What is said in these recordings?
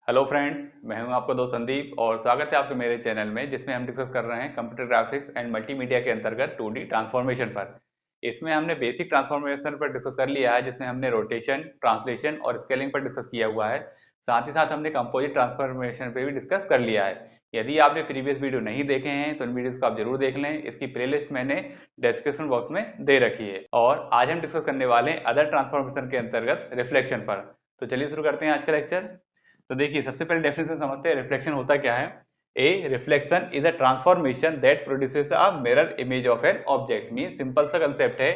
Hello friends, मैं हूं आपका दोस्त संदीप और स्वागत है आपके मेरे चैनल में जिसमें हम डिस्कस कर रहे हैं कंप्यूटर ग्राफिक्स एंड मल्टीमीडिया के अंतर्गत 2D ट्रांसफॉर्मेशन पर। इसमें हमने बेसिक ट्रांसफॉर्मेशन पर डिस्कस कर लिया है जिसमें हमने रोटेशन, ट्रांसलेशन और स्केलिंग पर डिस्कस किया हुआ है। साथ ही साथ हमने कंपोजिट ट्रांसफॉर्मेशन पर भी डिस्कस कर लिया है। यदि आपने प्रीवियस वीडियो नहीं देखे हैं तो इन वीडियोस को आप जरूर देख लें। इसकी प्लेलिस्ट मैंने डिस्क्रिप्शन बॉक्स में दे रखी है। और आज हम डिस्कस करने वाले हैं अदर ट्रांसफॉर्मेशन के अंतर्गत रिफ्लेक्शन पर। तो चलिए शुरू करते हैं आज का लेक्चर। तो देखिए, सबसे पहले डेफिनेशन समझते हैं रिफ्लेक्शन होता क्या है। A reflection is a transformation that produces a mirror image of an object. Mean simple सा कंसेप्ट है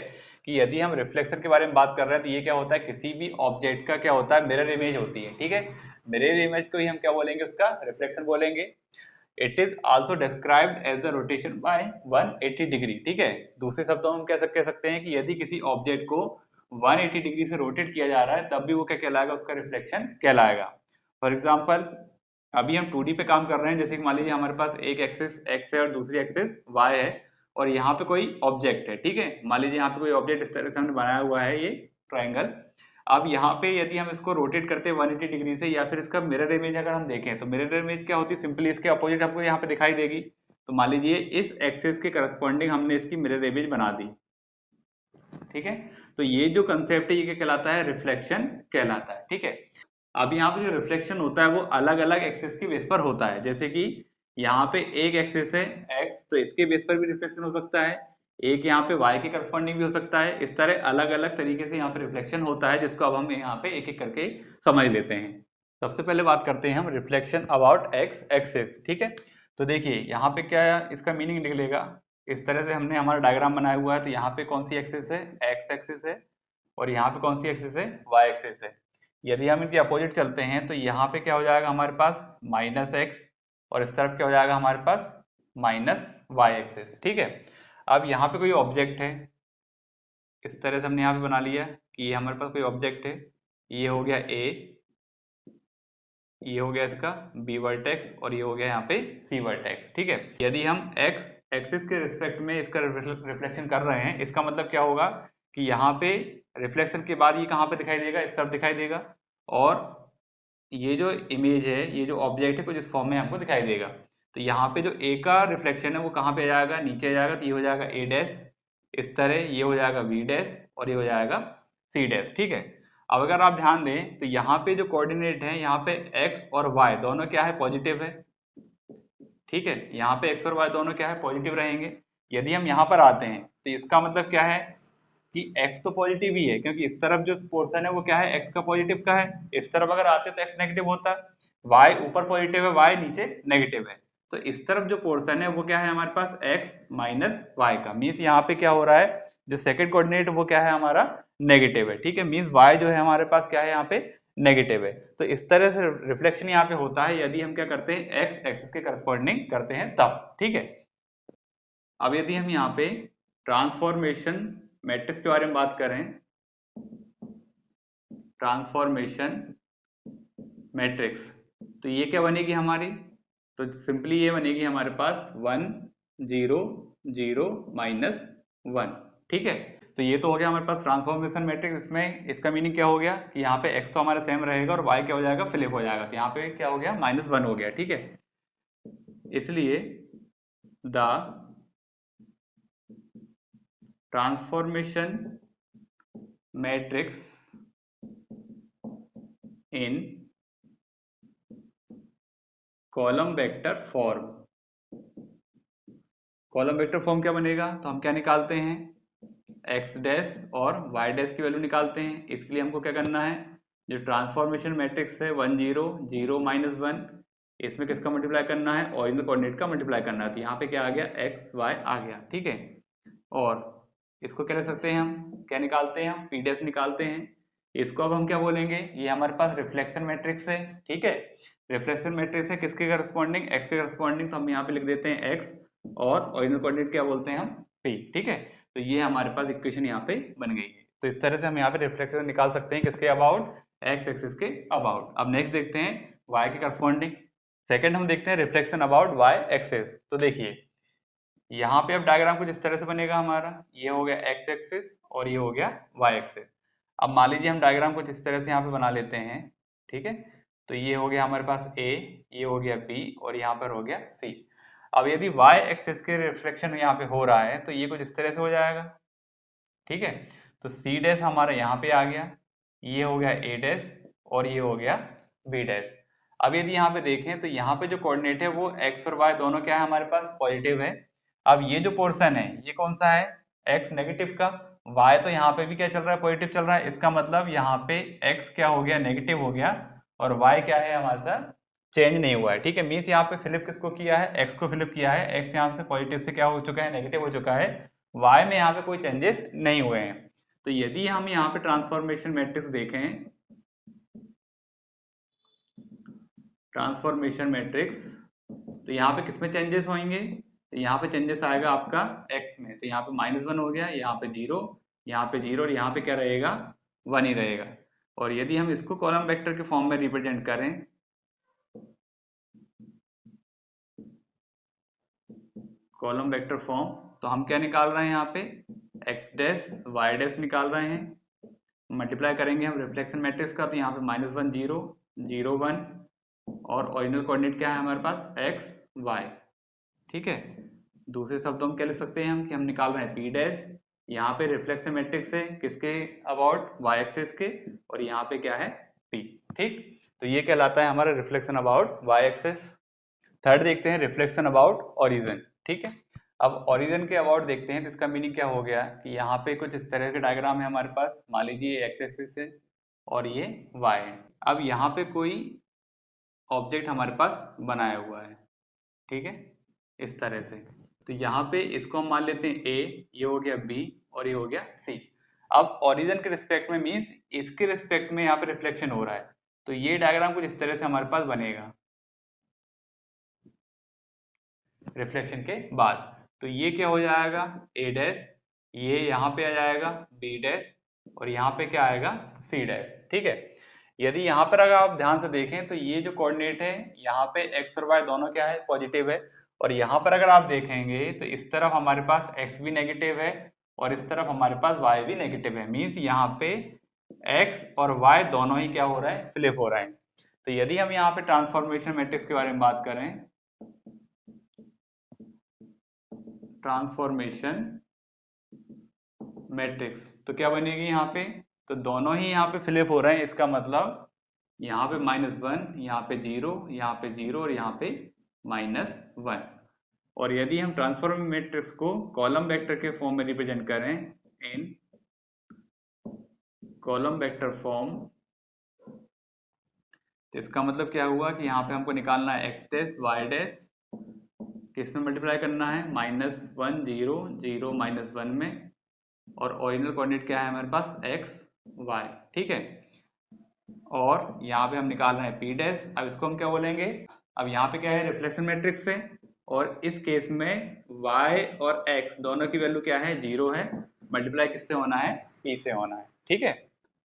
कि यदि हम रिफ्लेक्शन के बारे में बात कर रहे हैं तो ये क्या होता है, किसी भी ऑब्जेक्ट का क्या होता है, मिरर इमेज होती है। ठीक है, मिरर इमेज को ही हम क्या बोलेंगे, उसका रिफ्लेक्शन बोलेंगे। It is also described as the rotation by 180 degree. ठीक है, दूसरे शब्दों में हम कह सकते हैं कि यदि किसी ऑब्जेक्ट को 180 डिग्री से रोटेट किया जा रहा है तब भी वो क्या कहलाएगा, उसका रिफ्लेक्शन कहलाएगा। फॉर एग्जाम्पल, अभी हम 2D पे काम कर रहे हैं। जैसे कि मान लीजिए हमारे पास एक एक्सिस x है और दूसरी एक्सिस y है और यहाँ पे कोई ऑब्जेक्ट है। ठीक है, मान लीजिए यहाँ पे कोई ऑब्जेक्ट इस तरह से हमने बनाया हुआ है, ये ट्राइंगल। अब यहाँ पे यदि हम इसको रोटेट करते हैं 180 डिग्री से, या फिर इसका मिरर इमेज अगर हम देखें तो मिरर इमेज क्या होती है, सिंपली इसके अपोजिट हमको यहाँ पे दिखाई देगी। तो मान लीजिए इस एक्सिस के करस्पॉन्डिंग हमने इसकी मिरर इमेज बना दी। ठीक है, तो ये जो कंसेप्ट है ये क्या कहलाता है, रिफ्लेक्शन कहलाता है। ठीक है, अब यहाँ पे जो रिफ्लेक्शन होता है वो अलग अलग एक्सिस के बेस पर होता है। जैसे कि यहाँ पे एक एक्सिस है x, तो इसके बेस पर भी रिफ्लेक्शन हो सकता है। एक यहाँ पे y के करस्पॉन्डिंग भी हो सकता है। इस तरह अलग अलग तरीके से यहाँ पे रिफ्लेक्शन होता है, जिसको अब हम यहाँ पे एक एक करके समझ लेते हैं। सबसे पहले बात करते हैं हम रिफ्लेक्शन अबाउट x एक्सिस। ठीक है, तो देखिए यहाँ पे क्या इसका मीनिंग निकलेगा। इस तरह से हमने हमारा डायग्राम बनाया हुआ है। तो यहाँ पे कौन सी एक्सिस है, x एक्सिस है, और यहाँ पे कौन सी एक्सिस है, y एक्सिस है। यदि हम इनके अपोजिट चलते हैं तो यहाँ पे क्या हो जाएगा हमारे पास -x, और इस तरफ क्या हो जाएगा हमारे पास -y एक्सिस। ठीक है, अब यहाँ पे कोई ऑब्जेक्ट है, इस तरह से हमने यहाँ पे बना लिया कि ये हमारे पास कोई ऑब्जेक्ट है। ये हो गया a, ये हो गया इसका b वर्टेक्स, और ये हो गया यहाँ पे c वर्टेक्स। ठीक है, यदि हम x एक्सिस के रिस्पेक्ट में इसका रिफ्लेक्शन कर रहे हैं, इसका मतलब क्या होगा कि यहाँ पे रिफ्लेक्शन के बाद ये कहाँ पे दिखाई देगा, इस तरफ दिखाई देगा। और ये जो इमेज है, ये जो ऑब्जेक्ट है, कुछ इस फॉर्म में हमको दिखाई देगा। तो यहाँ पे जो a का रिफ्लेक्शन है वो कहाँ पे आ जाएगा, नीचे आ जाएगा। तो ये हो जाएगा a डैश, इस तरह ये हो जाएगा b डैश, और ये हो जाएगा c डैश। ठीक है, अब अगर आप ध्यान दें तो यहाँ पे जो कोऑर्डिनेट है, यहाँ पे x और y दोनों क्या है, पॉजिटिव है। ठीक है, यहाँ पे x और y दोनों क्या है, पॉजिटिव रहेंगे। यदि हम यहाँ पर आते हैं तो इसका मतलब क्या है कि x तो पॉजिटिव ही है, क्योंकि इस तरफ जो पोर्शन है वो क्या है, x का पॉजिटिव का है। इस तरफ अगर आते तो x नेगेटिव होता, y ऊपर पॉजिटिव है, y नीचे नेगेटिव है। तो इस तरफ जो पोर्शन है वो क्या है हमारे पास, x माइनस वाई का। मीन्स यहाँ पे क्या हो रहा है, जो सेकंड कोऑर्डिनेट वो क्या है हमारा, नेगेटिव है। ठीक है, मीन्स y जो है हमारे पास क्या है, यहाँ पे नेगेटिव है। तो इस तरह से रिफ्लेक्शन यहाँ पे होता है यदि हम क्या करते हैं, x एक्सिस के करस्पॉन्डिंग करते हैं तब। ठीक है, अब यदि हम यहाँ पे ट्रांसफॉर्मेशन मैट्रिक्स के बारे में बात करें, ट्रांसफॉर्मेशन मैट्रिक्स, तो ये क्या बनेगी हमारी, तो सिंपली ये बनेगी हमारे पास 1 0 0 -1। ठीक है, तो ये तो हो गया हमारे पास ट्रांसफॉर्मेशन मैट्रिक्स। इसमें इसका मीनिंग क्या हो गया कि यहाँ पे x तो हमारा सेम रहेगा और y क्या हो जाएगा, फ्लिप हो जाएगा। तो यहाँ पे क्या हो गया, -1 हो गया। ठीक है, इसलिए the transformation matrix in column vector form, column vector form क्या बनेगा, तो हम क्या निकालते हैं, x डैश और y डैश की वैल्यू निकालते हैं। इसके लिए हमको क्या करना है, जो ट्रांसफॉर्मेशन मैट्रिक्स है 1 0 0 -1, इसमें किसका मल्टीप्लाई करना है, ओरिजिनल कोऑर्डिनेट का मल्टीप्लाई करना है। तो यहाँ पे क्या आ गया, x y आ गया। ठीक है, और इसको क्या ले सकते हैं, हम क्या निकालते हैं, हम p डैश निकालते हैं। इसको अब हम क्या बोलेंगे, ये हमारे पास रिफ्लेक्शन मैट्रिक्स है। ठीक है, रिफ्लेक्शन मैट्रिक्स है किसके करस्पॉन्डिंग, x के करस्पॉन्डिंग। तो हम यहाँ पे लिख देते हैं x, और ओरिजिनल कोऑर्डिनेट क्या बोलते हैं हम, p। ठीक है, तो ये हमारे पास इक्वेशन यहाँ पे बन गई है। तो इस तरह से हम यहाँ पे रिफ्लेक्शन निकाल सकते हैं किसके अबाउट, x एक्सिस के अबाउट। अब नेक्स्ट देखते हैं y के करस्पॉन्डिंग। सेकंड हम देखते हैं रिफ्लेक्शन अबाउट y एक्सिस। तो देखिए यहाँ पे अब डायग्राम कुछ इस तरह से बनेगा हमारा, ये हो गया x एक्सिस और ये हो गया y एक्सिस। अब मान लीजिए हम डायग्राम कुछ इस तरह से यहाँ पे बना लेते हैं। ठीक है, तो ये हो गया हमारे पास A, ये हो गया B और यहाँ पर हो गया C। अब यदि y एक्सिस के रिफ्लेक्शन यहाँ पे हो रहा है तो ये कुछ इस तरह से हो जाएगा, ठीक है। तो C डैश हमारा यहाँ पे आ गया, ये हो गया A डैश और ये हो गया B डैश। अब यदि यहाँ पे देखें तो यहाँ पे जो कोऑर्डिनेट है वो x और y दोनों क्या है हमारे पास पॉजिटिव है। अब ये जो पोर्शन है ये कौन सा है, x नेगेटिव का, y तो यहाँ पे भी क्या चल रहा है पॉजिटिव चल रहा है, इसका मतलब यहाँ पे x क्या हो गया नेगेटिव हो गया और y क्या है हमारे साथ चेंज नहीं हुआ है, ठीक है। मीन्स यहाँ पे फ्लिप किसको किया है, x को फ्लिप किया है, x यहाँ से पॉजिटिव से क्या हो चुका है नेगेटिव हो चुका है, y में यहाँ पे कोई चेंजेस नहीं हुए हैं। तो यदि हम यहाँ पे ट्रांसफॉर्मेशन मैट्रिक्स देखें, ट्रांसफॉर्मेशन मैट्रिक्स, तो यहाँ पे किसमें चेंजेस होंगे, तो यहाँ पे चेंजेस आएगा आपका x में, तो यहाँ पे -1 हो गया, यहाँ पे 0, यहाँ पे 0 और यहाँ पे क्या रहेगा 1 ही रहेगा। और यदि हम इसको कॉलम वेक्टर के फॉर्म में रिप्रेजेंट करें, कॉलम वेक्टर फॉर्म, तो हम क्या निकाल रहे हैं यहाँ पे x डैश y डैश निकाल रहे हैं, मल्टीप्लाई करेंगे हम रिफ्लेक्शन मैट्रिक्स का, तो यहाँ पे -1 0 0 1 और ओरिजिनल कोऑर्डिनेट क्या है हमारे पास x y, ठीक है। दूसरे शब्दों में क्या लिख सकते हैं हम कि हम निकाल रहे हैं p डैश, यहाँ पे रिफ्लेक्शन मैट्रिक्स है किसके अबाउट y एक्सिस के और यहाँ पे क्या है p, ठीक। तो ये कहलाता है हमारा reflection about y axis. Third देखते हैं रिफ्लेक्शन अबाउट ओरिजिन, ठीक है। अब ओरिजिन के अबाउट देखते हैं तो इसका मीनिंग क्या हो गया कि यहाँ पे कुछ इस तरह के डायग्राम है हमारे पास, मान लीजिए x एक्सिस है और ये y है। अब यहाँ पे कोई ऑब्जेक्ट हमारे पास बनाया हुआ है, ठीक है, इस तरह से। तो यहाँ पे इसको हम मान लेते हैं A, ये हो गया B और ये हो गया C। अब ओरिजिन के रिस्पेक्ट में मीन्स इसके रिस्पेक्ट में यहाँ पे रिफ्लेक्शन हो रहा है, तो ये डायग्राम कुछ इस तरह से हमारे पास बनेगा रिफ्लेक्शन के बाद। तो ये क्या हो जाएगा A डैश, ये यहाँ पे आ जाएगा B डैश और यहाँ पे क्या आएगा C डैश, ठीक है। यदि यहाँ पर अगर आप ध्यान से देखें तो ये जो कोऑर्डिनेट है यहाँ पे x और y दोनों क्या है पॉजिटिव है, और यहाँ पर अगर आप देखेंगे तो इस तरफ हमारे पास x भी नेगेटिव है और इस तरफ हमारे पास y भी नेगेटिव है। मीन्स यहाँ पे x और y दोनों ही क्या हो रहा है फ्लिप हो रहा है। तो यदि हम यहाँ पे ट्रांसफॉर्मेशन मैट्रिक्स के बारे में बात करें, ट्रांसफॉर्मेशन मैट्रिक्स, तो क्या बनेगी यहाँ पे, तो दोनों ही यहाँ पे फ्लिप हो रहे हैं, इसका मतलब यहाँ पे -1, यहाँ पे 0, यहाँ पे 0 और यहाँ पे -1। और यदि हम ट्रांसफॉर्म मैट्रिक्स को कॉलम वेक्टर के फॉर्म में रिप्रेजेंट करें, इन कॉलम वेक्टर फॉर्म, तो इसका मतलब क्या हुआ कि यहाँ पे हमको निकालना है x डैश y डैश, किसमें मल्टीप्लाई करना है -1 0 0 -1 में, और ओरिजिनल कोऑर्डिनेट क्या है हमारे पास x y, ठीक है। और यहाँ पे हम निकाल रहे हैं p डैश। अब इसको हम क्या बोलेंगे, अब यहाँ पे क्या है रिफ्लेक्शन मैट्रिक्स है और इस केस में y और x दोनों की वैल्यू क्या है 0 है, मल्टीप्लाई किससे होना है p से होना है, ठीक है।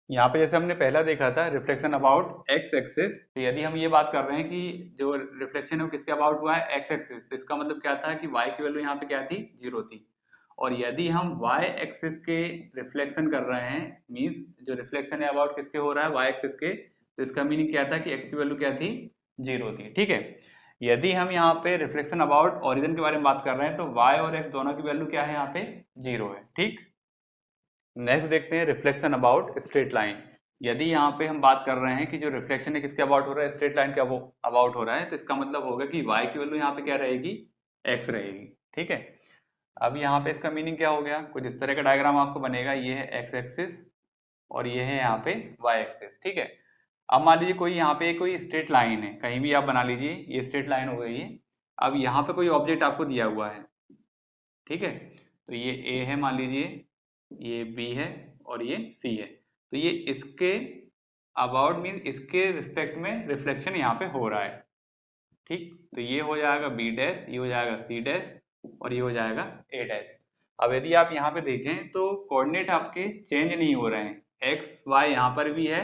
यहाँ पे जैसे हमने पहला देखा था रिफ्लेक्शन अबाउट x एक्सिस, तो यदि हम ये बात कर रहे हैं कि जो रिफ्लेक्शन है वो किसके अबाउट हुआ है x एक्सिस, तो इसका मतलब क्या था कि y की वैल्यू यहाँ पे क्या थी 0 थी। और यदि हम y एक्सिस के रिफ्लेक्शन कर रहे हैं, मींस जो रिफ्लेक्शन है अबाउट किसके हो रहा है y एक्सिस के, तो इसका मीनिंग क्या था कि x की वैल्यू क्या थी 0 थी, ठीक है। यदि हम यहाँ पे रिफ्लेक्शन अबाउट ओरिजिन के बारे में बात कर रहे हैं तो y और x दोनों की वैल्यू क्या है यहाँ पे 0 है, ठीक। नेक्स्ट देखते हैं रिफ्लेक्शन अबाउट स्ट्रेट लाइन। यदि यहाँ पे हम बात कर रहे हैं कि जो रिफ्लेक्शन है किसके अबाउट हो रहा है स्ट्रेट लाइन के अबाउट हो रहा है, तो इसका मतलब होगा कि y की वैल्यू यहाँ पे क्या रहेगी x रहेगी, ठीक है। अब यहाँ पे इसका मीनिंग क्या हो गया, कुछ इस तरह का डायग्राम आपको बनेगा, ये है x एक्सिस और ये है यहाँ पे y एक्सिस, ठीक है। अब मान लीजिए कोई यहाँ पे कोई स्ट्रेट लाइन है, कहीं भी आप बना लीजिए, ये स्ट्रेट लाइन हो गई है। अब यहाँ पे कोई ऑब्जेक्ट आपको दिया हुआ है, ठीक है, तो ये a है मान लीजिए, ये b है और ये c है, तो ये इसके अबाउट मीन इसके रिस्पेक्ट में रिफ्लेक्शन यहाँ पे हो रहा है, ठीक। तो ये हो जाएगा b डैश, ये हो जाएगा c डैश और ये हो जाएगा a डैश। अब यदि आप यहाँ पे देखें तो कोऑर्डिनेट आपके चेंज नहीं हो रहे हैं, x y यहाँ पर भी है,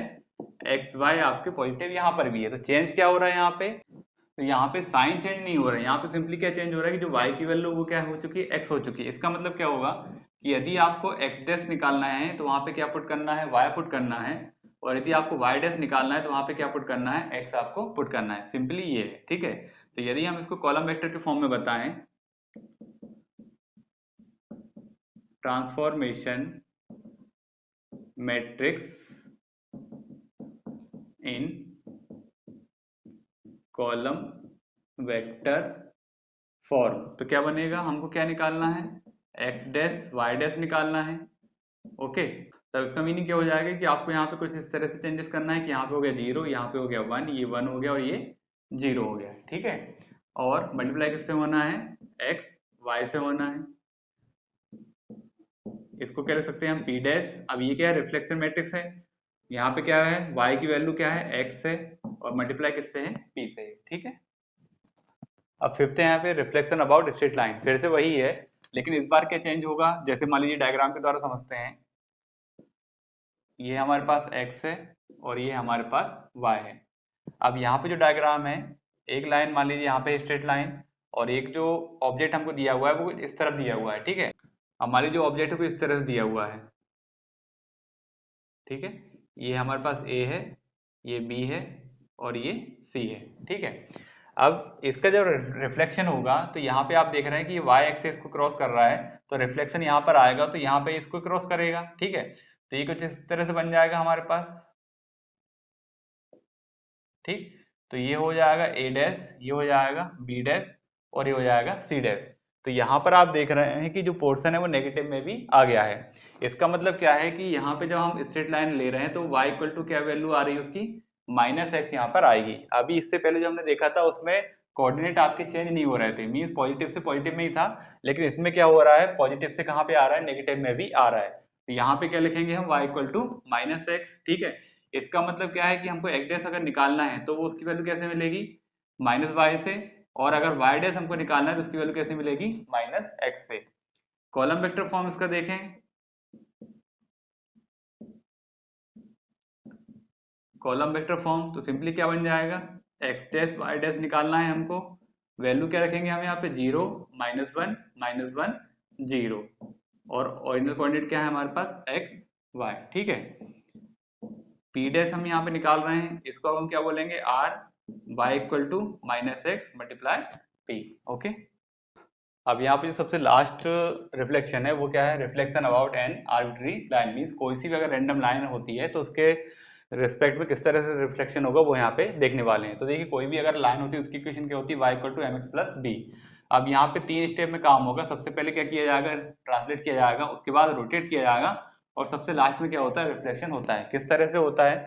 x y आपके पॉजिटिव यहाँ पर भी है, तो चेंज क्या हो रहा है यहाँ पे, तो यहाँ पे साइन चेंज नहीं हो रहा है, यहाँ पे सिंपली क्या चेंज हो रहा है कि जो y की वैल्यू वो क्या हो चुकी है x हो चुकी है। इसका मतलब क्या होगा कि यदि आपको x डैश निकालना है तो वहां पे क्या पुट करना है y पुट करना है, और यदि आपको वाई डैश निकालना है तो वहां पे क्या पुट करना है, एक्स आपको पुट करना है, सिंपली ये है। ठीक है, तो यदि हम इसको कॉलम वेक्टर के फॉर्म में बताएं, ट्रांसफॉर्मेशन मैट्रिक्स इन कॉलम वेक्टर फॉर्म, तो क्या बनेगा, हमको क्या निकालना है, एक्स डैश वाई डैश निकालना है। ओके, तब इसका मीनिंग क्या हो जाएगा कि आपको यहाँ पे कुछ इस तरह से चेंजेस करना है कि यहाँ पे हो गया 0, यहाँ पे हो गया 1, ये 1 हो गया और ये 0 हो गया। ठीक है, और मल्टीप्लाई किससे होना है, एक्स वाई से होना है। इसको क्या लिख सकते हैं हम, पी डैश। अब ये क्या है, रिफ्लेक्शन मैट्रिक्स है, यहाँ पे क्या है, y की वैल्यू क्या है, x है, और मल्टीप्लाई किससे है, p से। ठीक है, अब फिफ्थ है यहाँ पे रिफ्लेक्शन अबाउट स्ट्रेट लाइन, फिर से वही है, लेकिन इस बार क्या चेंज होगा, जैसे मान लीजिए डायग्राम के द्वारा समझते हैं, ये हमारे पास x है और ये हमारे पास y है। अब यहाँ पे जो डायग्राम है, एक लाइन मान लीजिए यहाँ पे स्ट्रेट लाइन, और एक जो ऑब्जेक्ट हमको दिया हुआ है वो इस तरफ दिया हुआ है। ठीक है, हमारे जो ऑब्जेक्ट है वो इस तरह से दिया हुआ है। ठीक है, ये हमारे पास A है, ये B है और ये C है। ठीक है, अब इसका जब रिफ्लेक्शन होगा तो यहाँ पे आप देख रहे हैं कि ये y एक्सिस को क्रॉस कर रहा है, तो रिफ्लेक्शन यहाँ पर आएगा तो यहाँ पे इसको क्रॉस करेगा। ठीक है, तो ये कुछ इस तरह से बन जाएगा हमारे पास। ठीक, तो ये हो जाएगा a डैश, ये हो जाएगा b डैश और ये हो जाएगा c डैश। तो यहाँ पर आप देख रहे हैं कि जो पोर्शन है वो नेगेटिव में भी आ गया है। इसका मतलब क्या है कि यहाँ पे जब हम स्ट्रेट लाइन ले रहे हैं तो y इक्वल टू क्या वैल्यू आ रही है उसकी, माइनस एक्स यहाँ पर आएगी। अभी इससे पहले जो हमने देखा था उसमें कोऑर्डिनेट आपके चेंज नहीं हो रहे थे, मीन्स पॉजिटिव से पॉजिटिव में ही था, लेकिन इसमें क्या हो रहा है, पॉजिटिव से कहाँ पे आ रहा है, नेगेटिव में भी आ रहा है। तो यहाँ पे क्या लिखेंगे हम, y equal to minus x. ठीक है, इसका मतलब क्या है कि हमको x डैश अगर निकालना है तो वो उसकी वैल्यू कैसे मिलेगी, माइनस वाई से, और अगर y डैश हमको निकालना है तो उसकी वैल्यू कैसे मिलेगी, माइनस एक्स से। कॉलम वेक्टर फॉर्म इसका देखें, कॉलम वेक्टर फॉर्म तो सिंपली क्या बन जाएगा, x डैश y डैश निकालना है हमको, वैल्यू क्या रखेंगे हम यहाँ पे, 0 -1 -1 0, और ओरिजिनल कोऑर्डिनेट क्या है हमारे पास, x y। ठीक है, p डैश हम यहाँ पे निकाल रहे हैं, इसको अब हम क्या बोलेंगे, r y equal to minus x multiply p। Okay, अब यहाँ पे जो सबसे लास्ट रिफ्लेक्शन है वो क्या है, reflection about an arbitrary line, means कोई सी भी अगर रैंडम लाइन होती है तो उसके रिस्पेक्ट में किस तरह से रिफ्लेक्शन होगा वो यहाँ पे देखने वाले हैं। तो देखिए, कोई भी अगर लाइन होती है उसकी इक्वेशन क्या होती है, y equal to m x plus b. अब यहाँ पे 3 स्टेप में काम होगा, सबसे पहले क्या किया जाएगा, ट्रांसलेट किया जाएगा, उसके बाद रोटेट किया जाएगा, और सबसे लास्ट में क्या होता है, रिफ्लेक्शन होता है। किस तरह से होता है,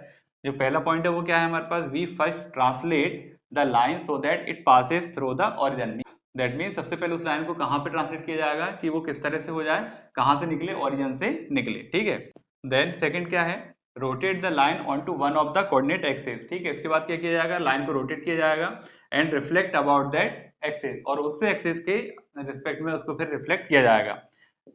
जो पहला पॉइंट है वो क्या है हमारे पास, we first translate the line so that it passes through the origin. That mean सबसे पहले उस लाइन को कहाँ पे ट्रांसलेट किया जाएगा कि वो किस तरह से हो जाए, कहाँ से निकले, ओरिजिन से निकले। ठीक है, देन सेकंड क्या है, rotate the line on to one of the coordinate axis. ठीक है, इसके बाद क्या किया जाएगा, लाइन को रोटेट किया जाएगा and reflect about that axis, और उससे एक्सिस के रिस्पेक्ट में उसको फिर रिफ्लेक्ट किया जाएगा।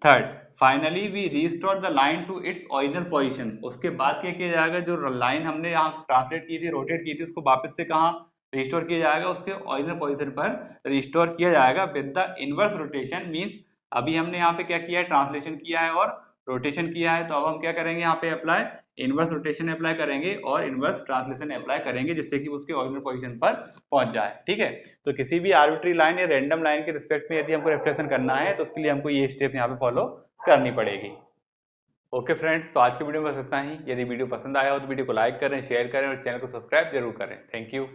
Third, finally we restore the line to its original position. उसके बाद क्या किया जाएगा, जो लाइन हमने यहाँ ट्रांसलेट की थी, रोटेट की थी, उसको वापस से कहाँ रिस्टोर किया जाएगा, उसके ओरिजिनल पोजीशन पर रिस्टोर किया जाएगा with the inverse rotation. Means अभी हमने यहाँ पे क्या किया है, ट्रांसलेशन किया है और रोटेशन किया है, तो अब हम क्या करेंगे, यहाँ पे अप्लाई इनवर्स रोटेशन अप्लाई करेंगे और इनवर्स ट्रांसलेशन अप्लाई करेंगे, जिससे कि उसके ओरिजिनल पोजीशन पर पहुंच जाए। ठीक है, तो किसी भी आर्बिट्री लाइन या रैंडम लाइन के रिस्पेक्ट में यदि हमको रिफ्लेक्शन करना है तो उसके लिए हमको ये स्टेप यहाँ पे फॉलो करनी पड़ेगी। ओके फ्रेंड्स, तो आज की वीडियो में बस इतना ही। यदि वीडियो पसंद आया हो तो वीडियो को लाइक करें, शेयर करें और चैनल को सब्सक्राइब जरूर करें। Thank you.